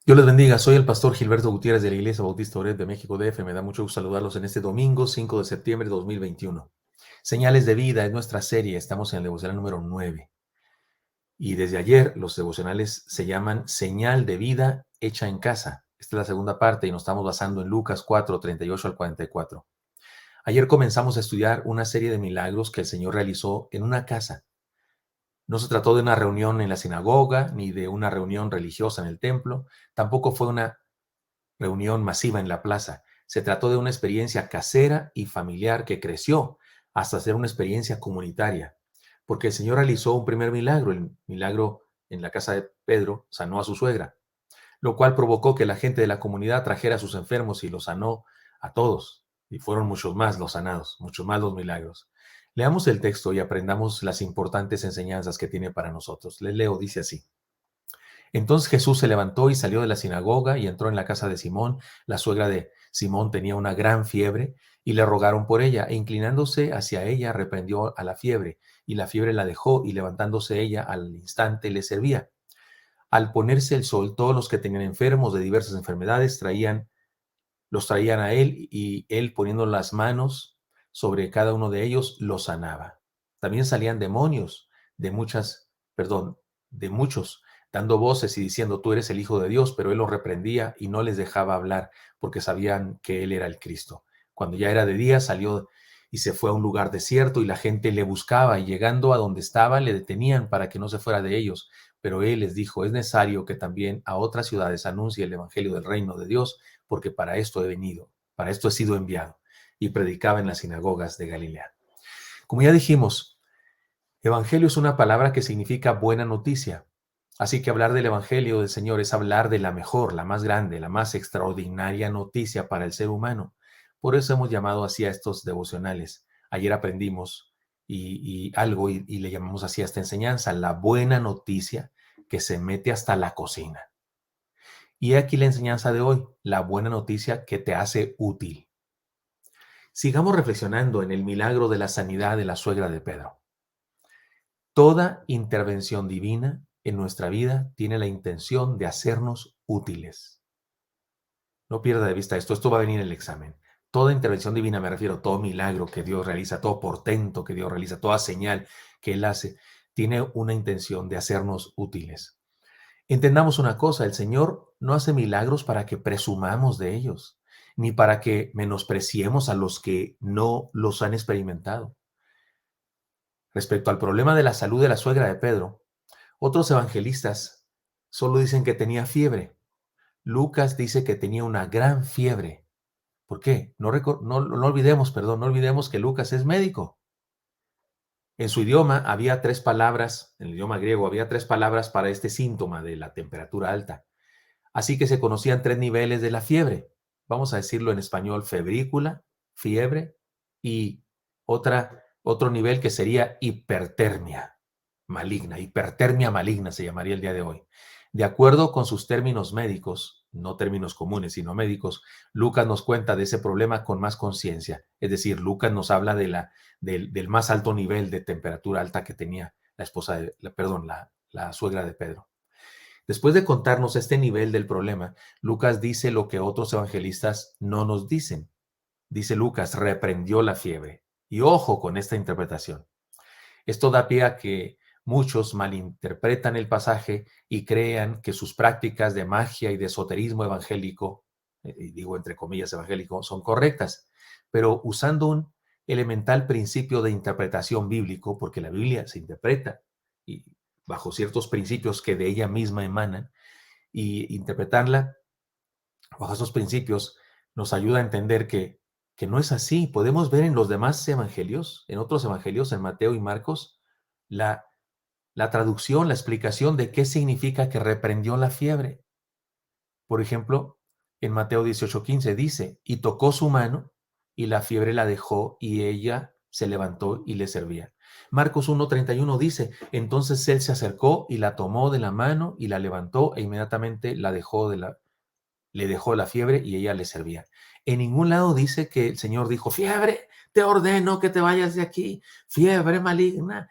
Dios les bendiga, soy el pastor Gilberto Gutiérrez de la Iglesia Bautista Oret de México DF. Me da mucho gusto saludarlos en este domingo 5 de septiembre de 2021. Señales de vida es nuestra serie, estamos en el devocional número 9. Y desde ayer los devocionales se llaman Señal de vida hecha en casa. Esta es la segunda parte y nos estamos basando en Lucas 4, 38 al 44. Ayer comenzamos a estudiar una serie de milagros que el Señor realizó en una casa. No se trató de una reunión en la sinagoga ni de una reunión religiosa en el templo, tampoco fue una reunión masiva en la plaza. Se trató de una experiencia casera y familiar que creció hasta ser una experiencia comunitaria, porque el Señor realizó un primer milagro, el milagro en la casa de Pedro, sanó a su suegra, lo cual provocó que la gente de la comunidad trajera a sus enfermos y los sanó a todos. Y fueron muchos más los sanados, muchos más los milagros. Leamos el texto y aprendamos las importantes enseñanzas que tiene para nosotros. Les leo, dice así. Entonces Jesús se levantó y salió de la sinagoga y entró en la casa de Simón. La suegra de Simón tenía una gran fiebre y le rogaron por ella, e inclinándose hacia ella reprendió a la fiebre, y la fiebre la dejó, y levantándose ella al instante le servía. Al ponerse el sol, todos los que tenían enfermos de diversas enfermedades los traían a él, y él, poniendo las manos sobre cada uno de ellos, los sanaba. También salían demonios de muchas, perdón, de muchos, dando voces y diciendo, tú eres el Hijo de Dios, pero él los reprendía y no les dejaba hablar porque sabían que él era el Cristo. Cuando ya era de día, salió y se fue a un lugar desierto, y la gente le buscaba, y llegando a donde estaba, le detenían para que no se fuera de ellos. Pero él les dijo, es necesario que también a otras ciudades anuncie el evangelio del reino de Dios, porque para esto he venido, para esto he sido enviado. Y predicaba en las sinagogas de Galilea. Como ya dijimos, evangelio es una palabra que significa buena noticia. Así que hablar del evangelio del Señor es hablar de la mejor, la más grande, la más extraordinaria noticia para el ser humano. Por eso hemos llamado así a estos devocionales. Ayer aprendimos algo y le llamamos así a esta enseñanza, la buena noticia que se mete hasta la cocina. Y aquí la enseñanza de hoy, la buena noticia que te hace útil. Sigamos reflexionando en el milagro de la sanidad de la suegra de Pedro. Toda intervención divina en nuestra vida tiene la intención de hacernos útiles. No pierda de vista esto, esto va a venir en el examen. Toda intervención divina, me refiero, todo milagro que Dios realiza, todo portento que Dios realiza, toda señal que Él hace, tiene una intención de hacernos útiles. Entendamos una cosa, el Señor no hace milagros para que presumamos de ellos, ni para que menospreciemos a los que no los han experimentado. Respecto al problema de la salud de la suegra de Pedro, otros evangelistas solo dicen que tenía fiebre. Lucas dice que tenía una gran fiebre. ¿Por qué? No olvidemos, perdón, no olvidemos que Lucas es médico. En su idioma había tres palabras, en el idioma griego había tres palabras para este síntoma de la temperatura alta. Así que se conocían tres niveles de la fiebre. Vamos a decirlo en español, febrícula, fiebre y otro nivel que sería hipertermia maligna se llamaría el día de hoy. De acuerdo con sus términos médicos, no términos comunes, sino médicos, Lucas nos cuenta de ese problema con más conciencia. Es decir, Lucas nos habla del más alto nivel de temperatura alta que tenía la esposa la suegra de Pedro. Después de contarnos este nivel del problema, Lucas dice lo que otros evangelistas no nos dicen. Dice Lucas, reprendió la fiebre. Y ojo con esta interpretación. Esto da pie a que muchos malinterpretan el pasaje y crean que sus prácticas de magia y de esoterismo evangélico, y digo entre comillas evangélico, son correctas, pero usando un elemental principio de interpretación bíblico, porque la Biblia se interpreta y bajo ciertos principios que de ella misma emanan, y interpretarla bajo esos principios nos ayuda a entender que no es así. Podemos ver en los demás evangelios, en otros evangelios, en Mateo y Marcos, la, la traducción, la explicación de qué significa que reprendió la fiebre. Por ejemplo, en Mateo 18:15 dice, y tocó su mano, y la fiebre la dejó, y ella se levantó y le servía. Marcos 1:31 dice, entonces él se acercó y la tomó de la mano y la levantó, e inmediatamente le dejó la fiebre y ella le servía. En ningún lado dice que el Señor dijo, fiebre, te ordeno que te vayas de aquí, fiebre maligna,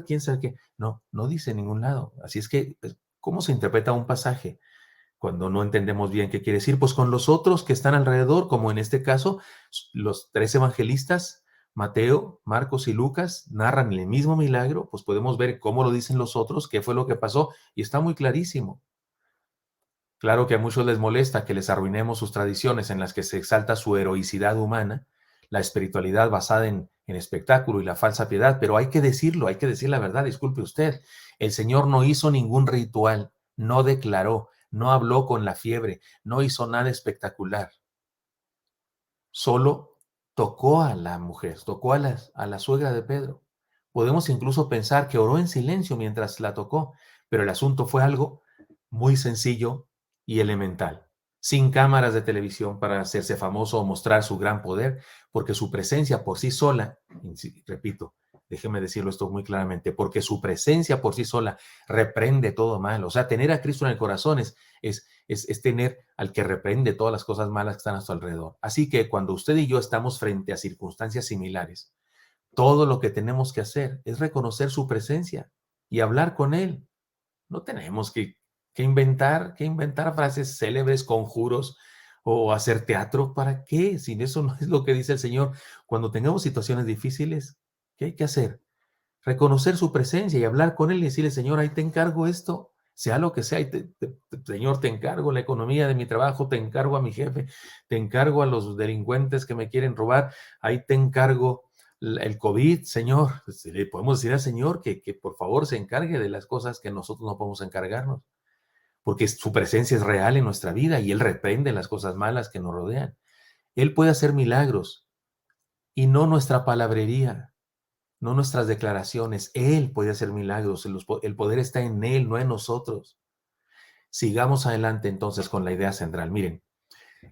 quién sabe qué. No, no dice en ningún lado. Así es que, ¿cómo se interpreta un pasaje? cuando no entendemos bien qué quiere decir, pues con los otros que están alrededor, como en este caso, los tres evangelistas, Mateo, Marcos y Lucas, narran el mismo milagro, pues podemos ver cómo lo dicen los otros, qué fue lo que pasó, y está muy clarísimo. Claro que a muchos les molesta que les arruinemos sus tradiciones en las que se exalta su heroicidad humana, la espiritualidad basada en espectáculo y la falsa piedad, pero hay que decirlo, hay que decir la verdad, disculpe usted. El Señor no hizo ningún ritual, no declaró, no habló con la fiebre, no hizo nada espectacular. Solo tocó a la mujer, tocó a la suegra de Pedro. Podemos incluso pensar que oró en silencio mientras la tocó, pero el asunto fue algo muy sencillo y elemental, sin cámaras de televisión para hacerse famoso o mostrar su gran poder, porque su presencia por sí sola, repito, déjeme decirlo esto muy claramente, porque su presencia por sí sola reprende todo mal. O sea, tener a Cristo en el corazón es tener al que reprende todas las cosas malas que están a su alrededor. Así que cuando usted y yo estamos frente a circunstancias similares, todo lo que tenemos que hacer es reconocer su presencia y hablar con Él. No tenemos que inventar frases célebres, conjuros o hacer teatro. ¿Para qué? Si eso no es lo que dice el Señor. Cuando tengamos situaciones difíciles, ¿qué hay que hacer? Reconocer su presencia y hablar con Él y decirle, Señor, ahí te encargo esto, sea lo que sea, Señor, te encargo la economía de mi trabajo, te encargo a mi jefe, te encargo a los delincuentes que me quieren robar, ahí te encargo el COVID, Señor. Pues, le podemos decir al Señor que por favor se encargue de las cosas que nosotros no podemos encargarnos, porque su presencia es real en nuestra vida y Él reprende las cosas malas que nos rodean. Él puede hacer milagros y no nuestra palabrería, no nuestras declaraciones. Él puede hacer milagros, el poder está en Él, no en nosotros. Sigamos adelante entonces con la idea central. Miren,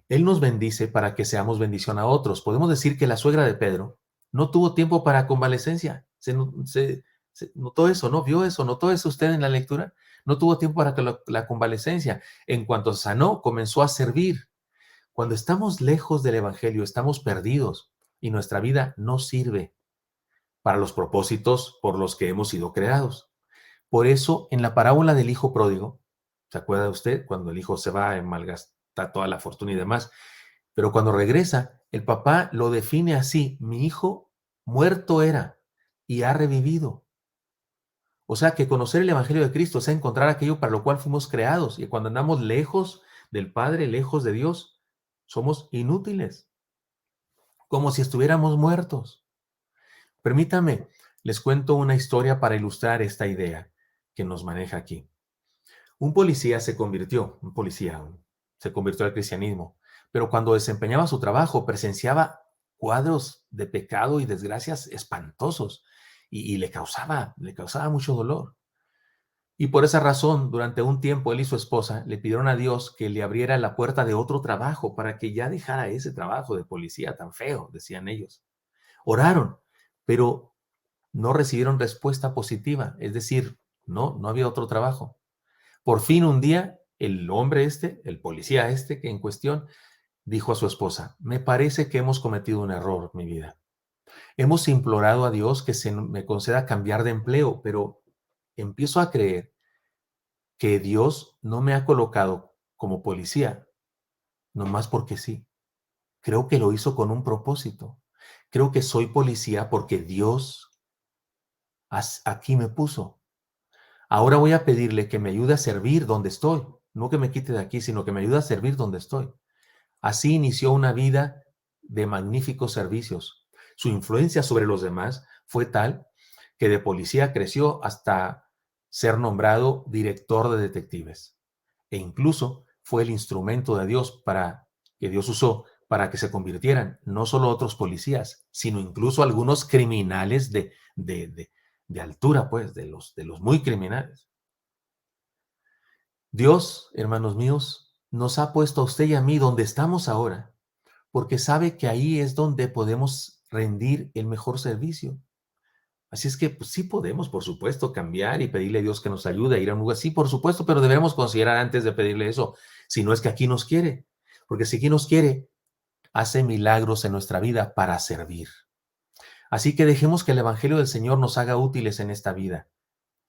Él nos bendice para que seamos bendición a otros. Podemos decir que la suegra de Pedro no tuvo tiempo para convalecencia. Se notó eso, ¿no? ¿Vio eso? ¿Notó eso usted en la lectura? No tuvo tiempo para que la convalecencia. En cuanto sanó, comenzó a servir. Cuando estamos lejos del Evangelio, estamos perdidos y nuestra vida no sirve para los propósitos por los que hemos sido creados. Por eso, en la parábola del hijo pródigo, ¿se acuerda usted? Cuando el hijo se va, malgasta toda la fortuna y demás, pero cuando regresa, el papá lo define así: mi hijo muerto era y ha revivido. O sea que conocer el Evangelio de Cristo es encontrar aquello para lo cual fuimos creados, y cuando andamos lejos del Padre, lejos de Dios, somos inútiles, como si estuviéramos muertos. Permítame, les cuento una historia para ilustrar esta idea que nos maneja aquí. Un policía se convirtió al cristianismo, pero cuando desempeñaba su trabajo presenciaba cuadros de pecado y desgracias espantosos y le causaba mucho dolor. Y por esa razón, durante un tiempo él y su esposa le pidieron a Dios que le abriera la puerta de otro trabajo para que ya dejara ese trabajo de policía tan feo, decían ellos. Oraron, pero no recibieron respuesta positiva, es decir, no había otro trabajo. Por fin un día, el hombre este, el policía este que en cuestión, dijo a su esposa: me parece que hemos cometido un error, mi vida. Hemos implorado a Dios que se me conceda cambiar de empleo, pero empiezo a creer que Dios no me ha colocado como policía, nomás porque sí. Creo que lo hizo con un propósito. Creo que soy policía porque Dios aquí me puso. Ahora voy a pedirle que me ayude a servir donde estoy. No que me quite de aquí, sino que me ayude a servir donde estoy. Así inició una vida de magníficos servicios. Su influencia sobre los demás fue tal que de policía creció hasta ser nombrado director de detectives. E incluso fue el instrumento de Dios que Dios usó para que se convirtieran no solo otros policías, sino incluso algunos criminales de altura, pues, de los muy criminales. Dios, hermanos míos, nos ha puesto a usted y a mí donde estamos ahora, porque sabe que ahí es donde podemos rendir el mejor servicio. Así es que pues, sí podemos, por supuesto, cambiar y pedirle a Dios que nos ayude a ir a un lugar. Sí, por supuesto, pero debemos considerar antes de pedirle eso, si no es que aquí nos quiere. Porque si aquí nos quiere, hace milagros en nuestra vida para servir. Así que dejemos que el Evangelio del Señor nos haga útiles en esta vida.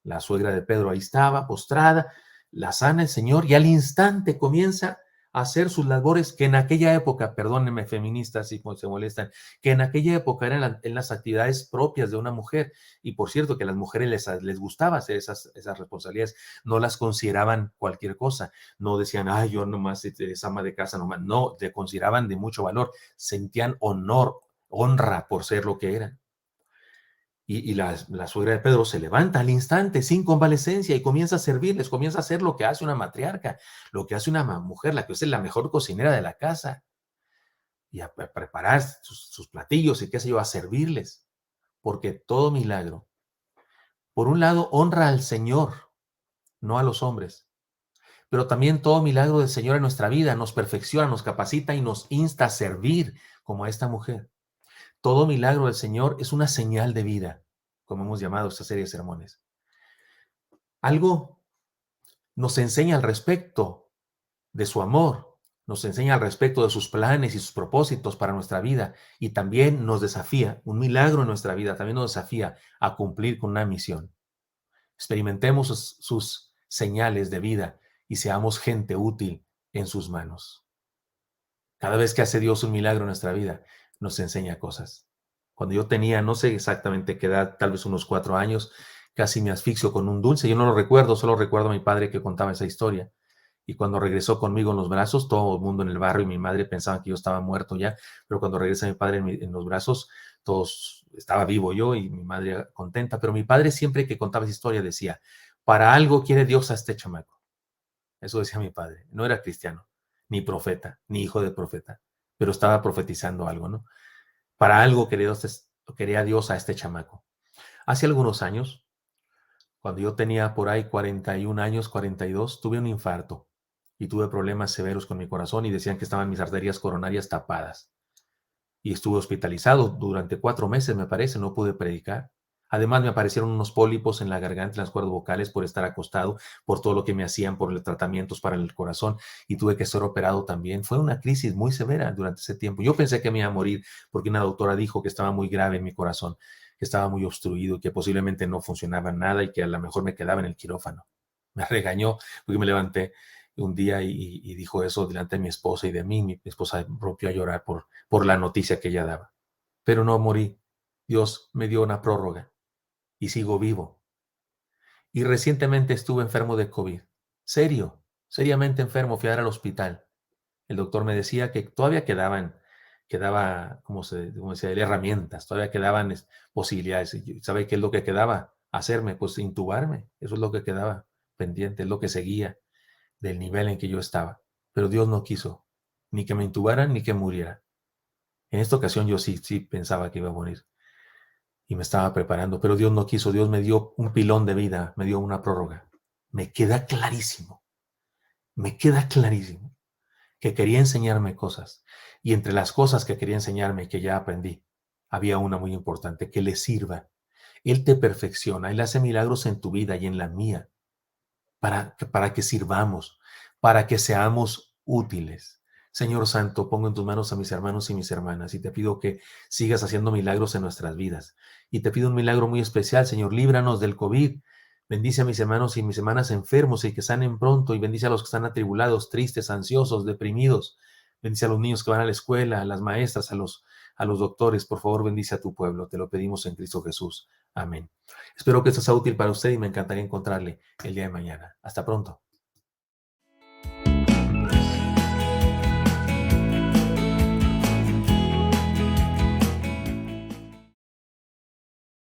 La suegra de Pedro ahí estaba, postrada. la sana el Señor y al instante comienza a hacer sus labores que en aquella época, perdónenme feministas si se molestan, que en aquella época eran en las actividades propias de una mujer. Y por cierto, que a las mujeres les gustaba hacer esas responsabilidades, no las consideraban cualquier cosa, no decían, ay, yo nomás es ama de casa, nomás, no, le consideraban de mucho valor, sentían honor, honra por ser lo que eran. Y la suegra de Pedro se levanta al instante, sin convalecencia, y comienza a servirles, comienza a hacer lo que hace una matriarca, lo que hace una mujer, la que es la mejor cocinera de la casa, y a preparar sus platillos y qué sé yo, a servirles. Porque todo milagro, por un lado, honra al Señor, no a los hombres, pero también todo milagro del Señor en nuestra vida nos perfecciona, nos capacita y nos insta a servir como a esta mujer. Todo milagro del Señor es una señal de vida, como hemos llamado esta serie de sermones. Algo nos enseña al respecto de su amor, nos enseña al respecto de sus planes y sus propósitos para nuestra vida y también nos desafía, un milagro en nuestra vida también nos desafía a cumplir con una misión. Experimentemos sus señales de vida y seamos gente útil en sus manos. Cada vez que hace Dios un milagro en nuestra vida, nos enseña cosas. Cuando yo tenía, no sé exactamente qué edad, tal vez unos 4 años, casi me asfixio con un dulce. Yo no lo recuerdo, solo recuerdo a mi padre que contaba esa historia. Y cuando regresó conmigo en los brazos, todo el mundo en el barrio y mi madre pensaban que yo estaba muerto ya, pero cuando regresa mi padre en los brazos, todos, estaba vivo yo y mi madre contenta. Pero mi padre siempre que contaba esa historia decía, para algo quiere Dios a este chamaco. Eso decía mi padre. No era cristiano, ni profeta, ni hijo de profeta, pero estaba profetizando algo, ¿no? Para algo quería Dios a este chamaco. Hace algunos años, cuando yo tenía por ahí 41 años, 42, tuve un infarto y tuve problemas severos con mi corazón y decían que estaban mis arterias coronarias tapadas. Y estuve hospitalizado durante 4 meses, me parece, no pude predicar. Además, me aparecieron unos pólipos en la garganta, en las cuerdas vocales, por estar acostado, por todo lo que me hacían, por los tratamientos para el corazón, y tuve que ser operado también. Fue una crisis muy severa durante ese tiempo. Yo pensé que me iba a morir porque una doctora dijo que estaba muy grave en mi corazón, que estaba muy obstruido, que posiblemente no funcionaba nada y que a lo mejor me quedaba en el quirófano. Me regañó porque me levanté un día y dijo eso delante de mi esposa y de mí. Mi esposa rompió a llorar por la noticia que ella daba. Pero no morí. Dios me dio una prórroga y sigo vivo. Y recientemente estuve enfermo de COVID. Serio, seriamente enfermo. Fui a dar al hospital. El doctor me decía que todavía como decía, herramientas, todavía quedaban posibilidades. ¿Sabe qué es lo que quedaba? Hacerme, pues intubarme. Eso es lo que quedaba pendiente, es lo que seguía del nivel en que yo estaba. Pero Dios no quiso ni que me intubaran ni que muriera. En esta ocasión yo sí pensaba que iba a morir y me estaba preparando, pero Dios no quiso. Dios me dio un pilón de vida, me dio una prórroga. Me queda clarísimo, me queda clarísimo que quería enseñarme cosas. Y entre las cosas que quería enseñarme y que ya aprendí, había una muy importante, que le sirva. Él te perfecciona, Él hace milagros en tu vida y en la mía para que sirvamos, para que seamos útiles. Señor Santo, pongo en tus manos a mis hermanos y mis hermanas y te pido que sigas haciendo milagros en nuestras vidas. Y te pido un milagro muy especial, Señor, líbranos del COVID. Bendice a mis hermanos y mis hermanas enfermos y que sanen pronto y bendice a los que están atribulados, tristes, ansiosos, deprimidos. Bendice a los niños que van a la escuela, a las maestras, a los doctores. Por favor, bendice a tu pueblo. Te lo pedimos en Cristo Jesús. Amén. Espero que esto sea útil para usted y me encantaría encontrarle el día de mañana. Hasta pronto.